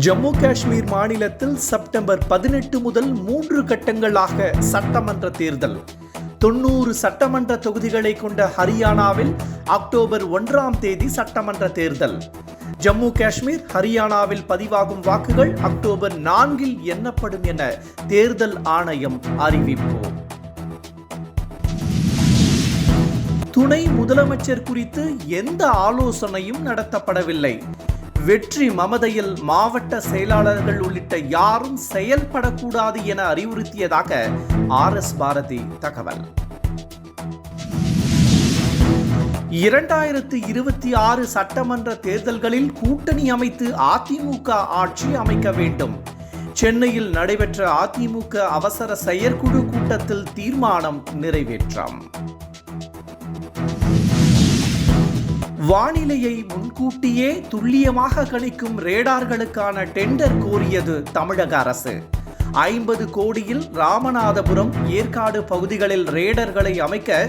ஜம்மு காஷ்மீர் மாநிலத்தில் செப்டம்பர் 18 முதல் 3 கட்டங்களாக சட்டமன்ற தேர்தல். 90 சட்டமன்ற தொகுதிகளை கொண்ட ஹரியானாவில் அக்டோபர் 1ஆம் தேதி சட்டமன்ற தேர்தல். ஜம்மு காஷ்மீர், ஹரியானாவில் பதிவாகும் வாக்குகள் அக்டோபர் 4இல் எண்ணப்படும் என தேர்தல் ஆணையம் அறிவிப்பு. துணை முதலமைச்சர் குறித்து எந்த ஆலோசனையும் நடத்தப்படவில்லை. வெற்றி மமதையில் மாவட்ட செயலாளர்கள் உள்ளிட்ட யாரும் செயல்படக்கூடாது என அறிவுறுத்தியதாக RS பாரதி தகவல். 2026 சட்டமன்ற தேர்தல்களில் கூட்டணி அமைத்து அதிமுக ஆட்சி அமைக்க வேண்டும். சென்னையில் நடைபெற்ற அதிமுக அவசர செயற்குழு கூட்டத்தில் தீர்மானம் நிறைவேற்றம். வானிலையை முன்கூட்டியே துல்லியமாக கணிக்கும் ரேடார்களுக்கான டெண்டர் கோரியது தமிழக அரசு. 50 கோடியில் ராமநாதபுரம், ஏற்காடு பகுதிகளில் ரேடர்களை அமைக்க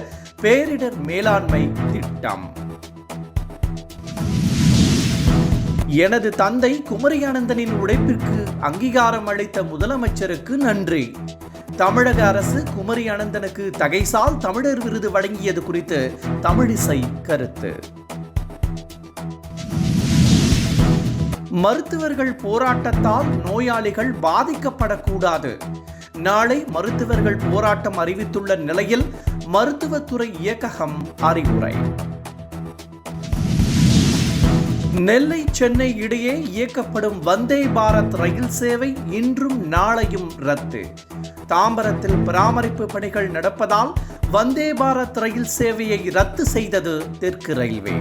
பேரிடர் மேலாண்மை திட்டம். எனது தந்தை குமரி அனந்தனின் உழைப்பிற்கு அங்கீகாரம் அளித்த முதலமைச்சருக்கு நன்றி. தமிழக அரசு குமரி அனந்தனுக்கு தகைசால் தமிழர் விருது வழங்கியது குறித்து தமிழிசை கருத்து. மருத்துவர்கள் போராட்டத்தால் நோயாளிகள் பாதிக்கப்படக்கூடாது. நாளை மருத்துவர்கள் போராட்டம் அறிவித்துள்ள நிலையில் மருத்துவத்துறை இயக்ககம் அறிவுரை. நெல்லை, சென்னை இடையே இயக்கப்படும் வந்தே பாரத் ரயில் சேவை இன்றும் நாளையும் ரத்து. தாம்பரத்தில் பராமரிப்பு பணிகள் நடப்பதால் வந்தே பாரத் ரயில் சேவையை ரத்து செய்தது தெற்கு ரயில்வே.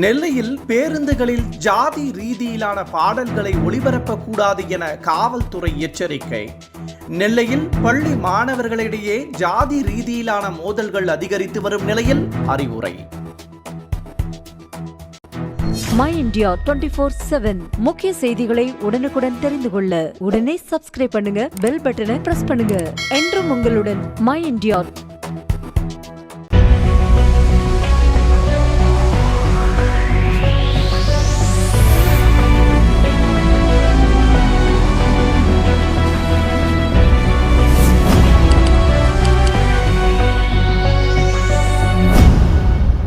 நெல்லையில் பேருந்துகளில் ஜாதி ரீதியிலான பாடல்களை ஒளிபரப்பக்கூடாது என காவல்துறை எச்சரிக்கை. நெல்லையில் பள்ளி மாணவர்களிடையே ஜாதி ரீதியிலான மோதல்கள் அதிகரித்து வரும் நிலையில் அறிவுரை. மை இந்தியா 24/7 முக்கிய செய்திகளை உடனுக்குடன் தெரிந்து கொள்ள உடனே சப்ஸ்கிரைப் பண்ணுங்க, பெல் பட்டனை பிரஸ் பண்ணுங்க. என்றும் உங்களுடன் மை இந்தியா.